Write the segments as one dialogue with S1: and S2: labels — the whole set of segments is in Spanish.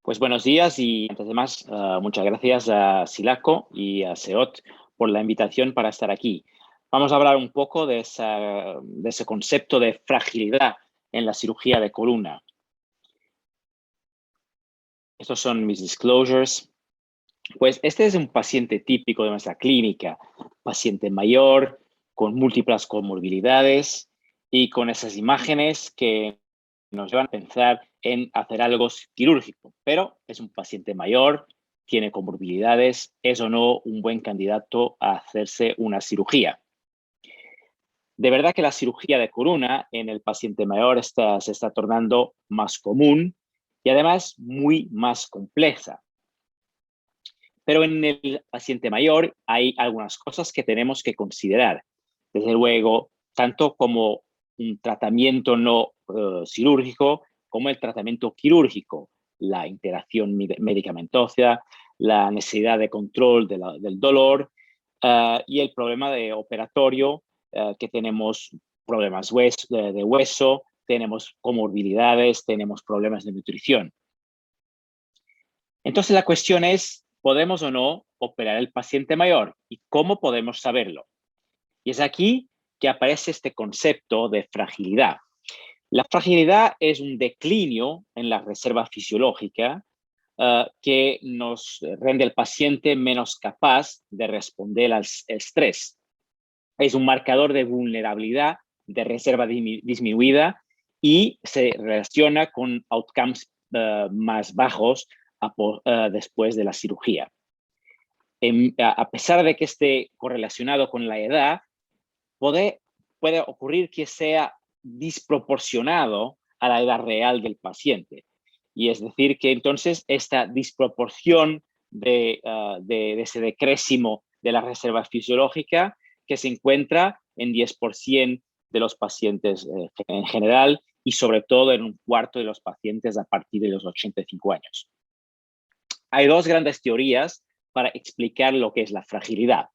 S1: Pues buenos días y antes de más, muchas gracias a Silaco y a SEOT por la invitación para estar aquí. Vamos a hablar un poco de ese concepto de fragilidad en la cirugía de columna. Estos son mis disclosures. Pues este es un paciente típico de nuestra clínica, paciente mayor, con múltiples comorbilidades y con esas imágenes que nos llevan a pensar en hacer algo quirúrgico, pero es un paciente mayor, tiene comorbilidades, es o no un buen candidato a hacerse una cirugía. De verdad que la cirugía de columna en el paciente mayor se está tornando más común y además muy más compleja. Pero en el paciente mayor hay algunas cosas que tenemos que considerar. Desde luego, tanto como un tratamiento no quirúrgico, como el tratamiento quirúrgico, la interacción medicamentosa, la necesidad de control del dolor y el problema de operatorio, que tenemos problemas de hueso, tenemos comorbilidades, tenemos problemas de nutrición. Entonces la cuestión es, ¿podemos o no operar al paciente mayor? ¿Y cómo podemos saberlo? Y es aquí que aparece este concepto de fragilidad. La fragilidad es un declinio en la reserva fisiológica que nos rende al paciente menos capaz de responder al estrés. Es un marcador de vulnerabilidad, de reserva disminuida y se relaciona con outcomes más bajos después de la cirugía. A pesar de que esté correlacionado con la edad, puede ocurrir que sea desproporcionado a la edad real del paciente. Y es decir, que entonces esta disproporción de ese decréscimo de la reserva fisiológica que se encuentra en 10% de los pacientes en general y sobre todo en un cuarto de los pacientes a partir de los 85 años. Hay dos grandes teorías para explicar lo que es la fragilidad.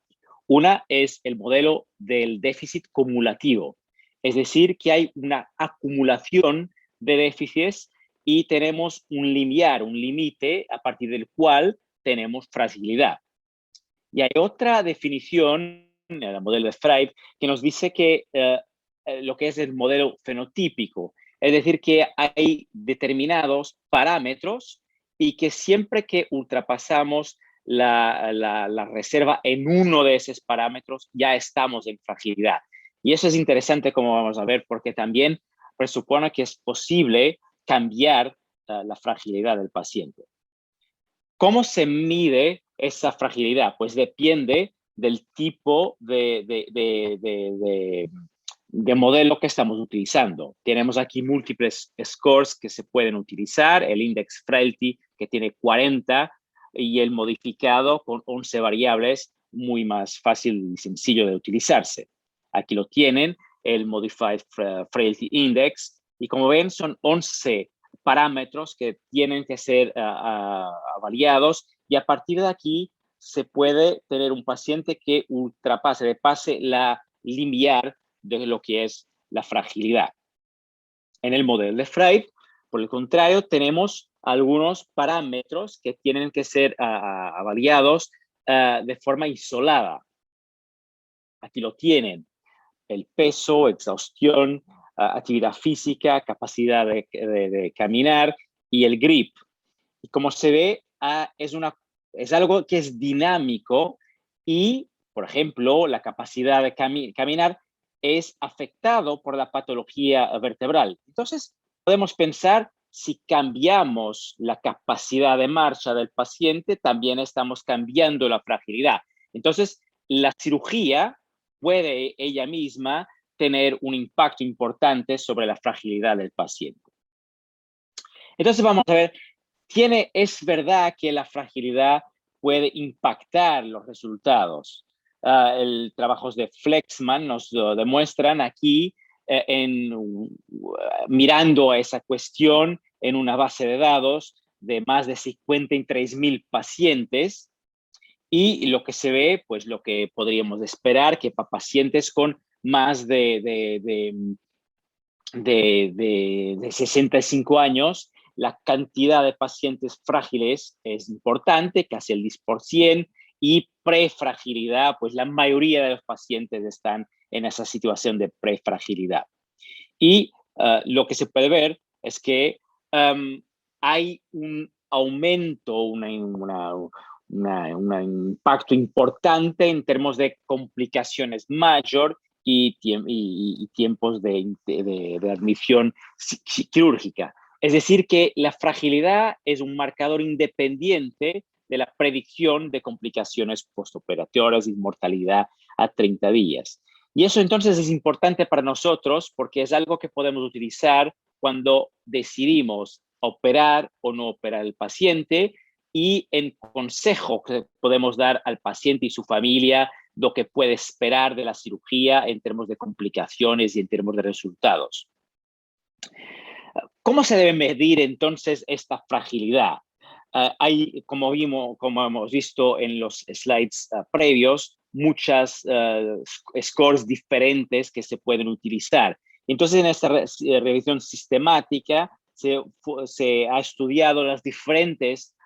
S1: Una es el modelo del déficit cumulativo, es decir, que hay una acumulación de déficits y tenemos un limiar, un límite a partir del cual tenemos fragilidad. Y hay otra definición, el modelo de Freud, que nos dice que lo que es el modelo fenotípico, es decir, que hay determinados parámetros y que siempre que ultrapasamos la reserva en uno de esos parámetros, ya estamos en fragilidad. Y eso es interesante, como vamos a ver, porque también presupone que es posible cambiar la fragilidad del paciente. ¿Cómo se mide esa fragilidad? Pues depende del tipo de modelo que estamos utilizando. Tenemos aquí múltiples scores que se pueden utilizar, el Index Frailty que tiene 40 y el modificado con 11 variables, muy más fácil y sencillo de utilizarse. Aquí lo tienen, el Modified Frailty Index, y como ven son 11 parámetros que tienen que ser avaliados y a partir de aquí se puede tener un paciente que pase la limiar de lo que es la fragilidad. En el modelo de Freud, por el contrario, tenemos algunos parámetros que tienen que ser avaliados de forma isolada. Aquí lo tienen, el peso, exhaustión, actividad física, capacidad de caminar y el grip. Y como se ve, es algo que es dinámico y, por ejemplo, la capacidad de caminar es afectado por la patología vertebral. Entonces, podemos pensar si cambiamos la capacidad de marcha del paciente, también estamos cambiando la fragilidad. Entonces, la cirugía puede ella misma tener un impacto importante sobre la fragilidad del paciente. Entonces, vamos a ver, es verdad que la fragilidad puede impactar los resultados. Trabajos de Flexman nos lo demuestran aquí mirando a esa cuestión en una base de datos de más de 53,000 pacientes y lo que se ve, pues lo que podríamos esperar, que para pacientes con más de 65 años la cantidad de pacientes frágiles es importante, casi el 10%, y prefragilidad, pues la mayoría de los pacientes están en esa situación de prefragilidad. Y lo que se puede ver es que hay un aumento, un impacto importante en términos de complicaciones mayor y tiempos de admisión quirúrgica. Es decir, que la fragilidad es un marcador independiente de la predicción de complicaciones postoperatorias y mortalidad a 30 días. Y eso entonces es importante para nosotros porque es algo que podemos utilizar cuando decidimos operar o no operar al paciente y en consejo que podemos dar al paciente y su familia lo que puede esperar de la cirugía en términos de complicaciones y en términos de resultados. ¿Cómo se debe medir entonces esta fragilidad? Hay, como hemos visto en los slides previos, muchas scores diferentes que se pueden utilizar. Entonces, en esta revisión sistemática se ha estudiado las diferentes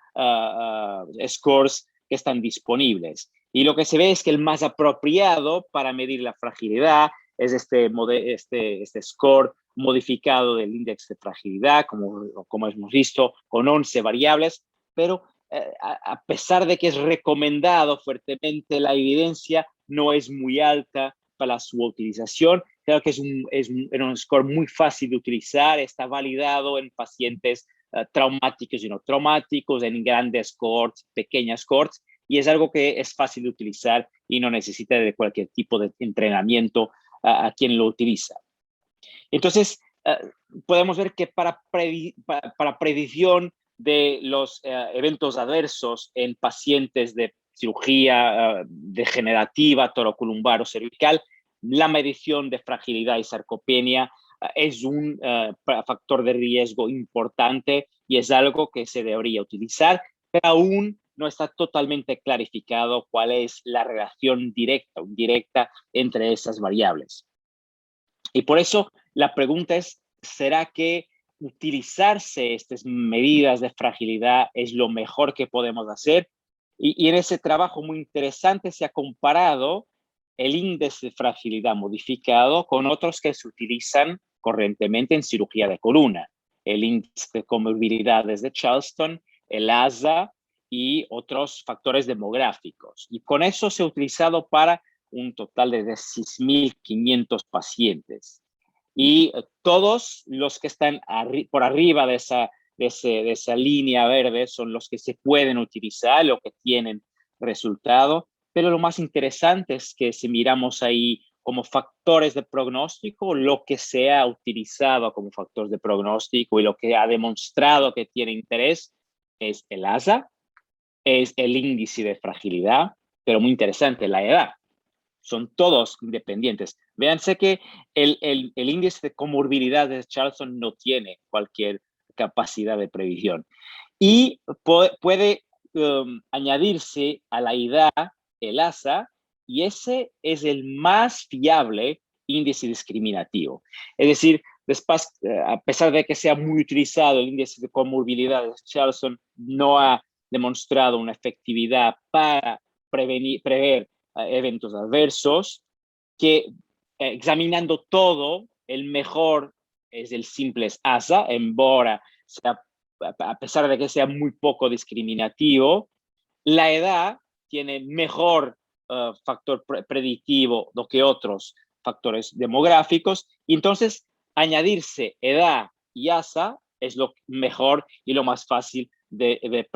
S1: scores que están disponibles. Y lo que se ve es que el más apropiado para medir la fragilidad es este score modificado del índice de fragilidad, como hemos visto, con 11 variables, pero a pesar de que es recomendado fuertemente, la evidencia no es muy alta para su utilización. Creo que es un score muy fácil de utilizar, está validado en pacientes traumáticos y no traumáticos, en grandes cohorts, pequeñas cohorts, y es algo que es fácil de utilizar y no necesita de cualquier tipo de entrenamiento a quien lo utiliza. Entonces, podemos ver que para predicción de los eventos adversos en pacientes de cirugía degenerativa, torocolumbar o cervical, la medición de fragilidad y sarcopenia es un factor de riesgo importante y es algo que se debería utilizar, pero aún no está totalmente clarificado cuál es la relación directa o indirecta entre esas variables. Y por eso la pregunta es, ¿será que utilizarse estas medidas de fragilidad es lo mejor que podemos hacer? Y en ese trabajo muy interesante se ha comparado el índice de fragilidad modificado con otros que se utilizan corrientemente en cirugía de columna. El índice de comorbilidades de Charleston, el ASA y otros factores demográficos. Y con eso se ha utilizado para un total de 6.500 pacientes. Y todos los que están por arriba de esa línea verde son los que se pueden utilizar, los que tienen resultado. Pero lo más interesante es que si miramos ahí como factores de pronóstico, lo que se ha utilizado como factores de pronóstico y lo que ha demostrado que tiene interés es el ASA, es el índice de fragilidad, pero muy interesante, la edad. Son todos independientes. Véanse que el índice de comorbilidad de Charleston no tiene cualquier capacidad de previsión. Y puede añadirse a la edad el ASA, y ese es el más fiable índice discriminativo. Es decir, después, a pesar de que sea muy utilizado, el índice de comorbilidad de Charleston no ha demostrado una efectividad para prever eventos adversos, que examinando todo, el mejor es el simple ASA, embora sea, a pesar de que sea muy poco discriminativo. La edad tiene mejor factor predictivo do que otros factores demográficos, y entonces añadirse edad y ASA es lo mejor y lo más fácil de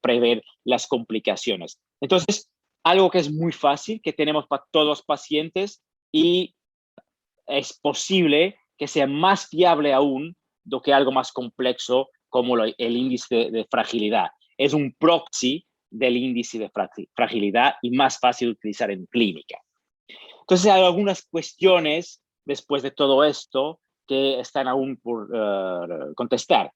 S1: prever las complicaciones. Entonces, algo que es muy fácil, que tenemos para todos los pacientes, y es posible que sea más fiable aún do que algo más complejo como el índice de fragilidad. Es un proxy del índice de fragilidad y más fácil de utilizar en clínica. Entonces, hay algunas cuestiones después de todo esto que están aún por contestar.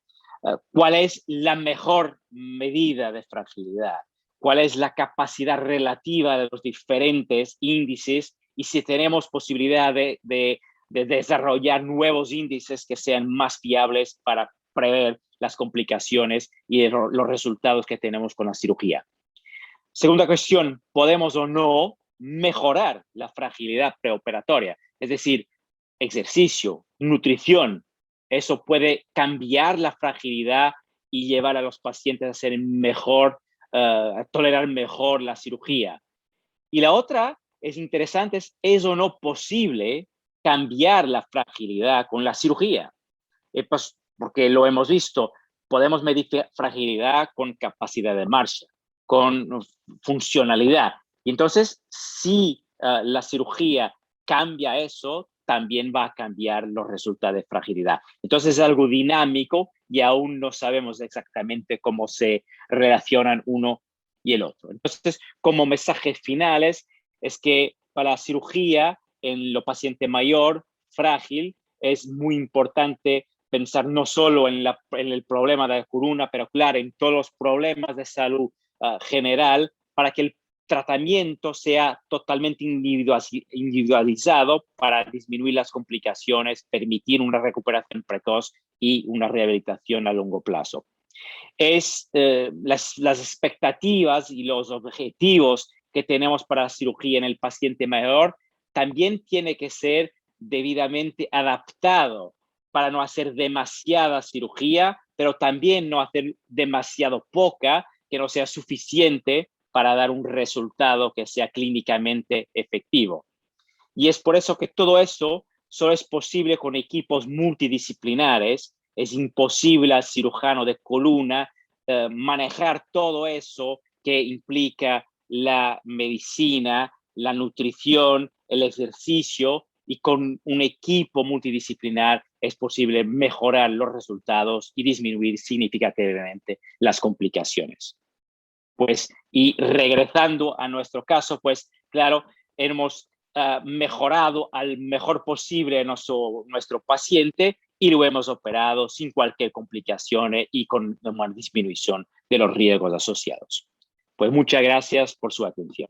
S1: ¿Cuál es la mejor medida de fragilidad? ¿Cuál es la capacidad relativa de los diferentes índices? Y si tenemos posibilidad de desarrollar nuevos índices que sean más fiables para prever las complicaciones y los resultados que tenemos con la cirugía. Segunda cuestión, ¿podemos o no mejorar la fragilidad preoperatoria? Es decir, ejercicio, nutrición, eso puede cambiar la fragilidad y llevar a los pacientes a ser mejor, a tolerar mejor la cirugía. Y la otra es interesante, ¿es o no posible cambiar la fragilidad con la cirugía? Pues, porque lo hemos visto, podemos medir fragilidad con capacidad de marcha, con funcionalidad. Y entonces, si la cirugía cambia eso, también va a cambiar los resultados de fragilidad. Entonces es algo dinámico y aún no sabemos exactamente cómo se relacionan uno y el otro. Entonces, como mensajes finales, es que para la cirugía en los pacientes mayor, frágil, es muy importante pensar no solo en el problema de la columna, pero claro, en todos los problemas de salud general, para que el tratamiento sea totalmente individualizado para disminuir las complicaciones, permitir una recuperación precoz y una rehabilitación a largo plazo. Las expectativas y los objetivos que tenemos para la cirugía en el paciente mayor también tiene que ser debidamente adaptado para no hacer demasiada cirugía, pero también no hacer demasiado poca, que no sea suficiente para dar un resultado que sea clínicamente efectivo. Y es por eso que todo eso solo es posible con equipos multidisciplinares. Es imposible al cirujano de columna manejar todo eso que implica la medicina, la nutrición, el ejercicio, y con un equipo multidisciplinar es posible mejorar los resultados y disminuir significativamente las complicaciones. Pues, y regresando a nuestro caso, pues claro, hemos mejorado al mejor posible nuestro paciente y lo hemos operado sin cualquier complicación y con una disminución de los riesgos asociados. Pues muchas gracias por su atención.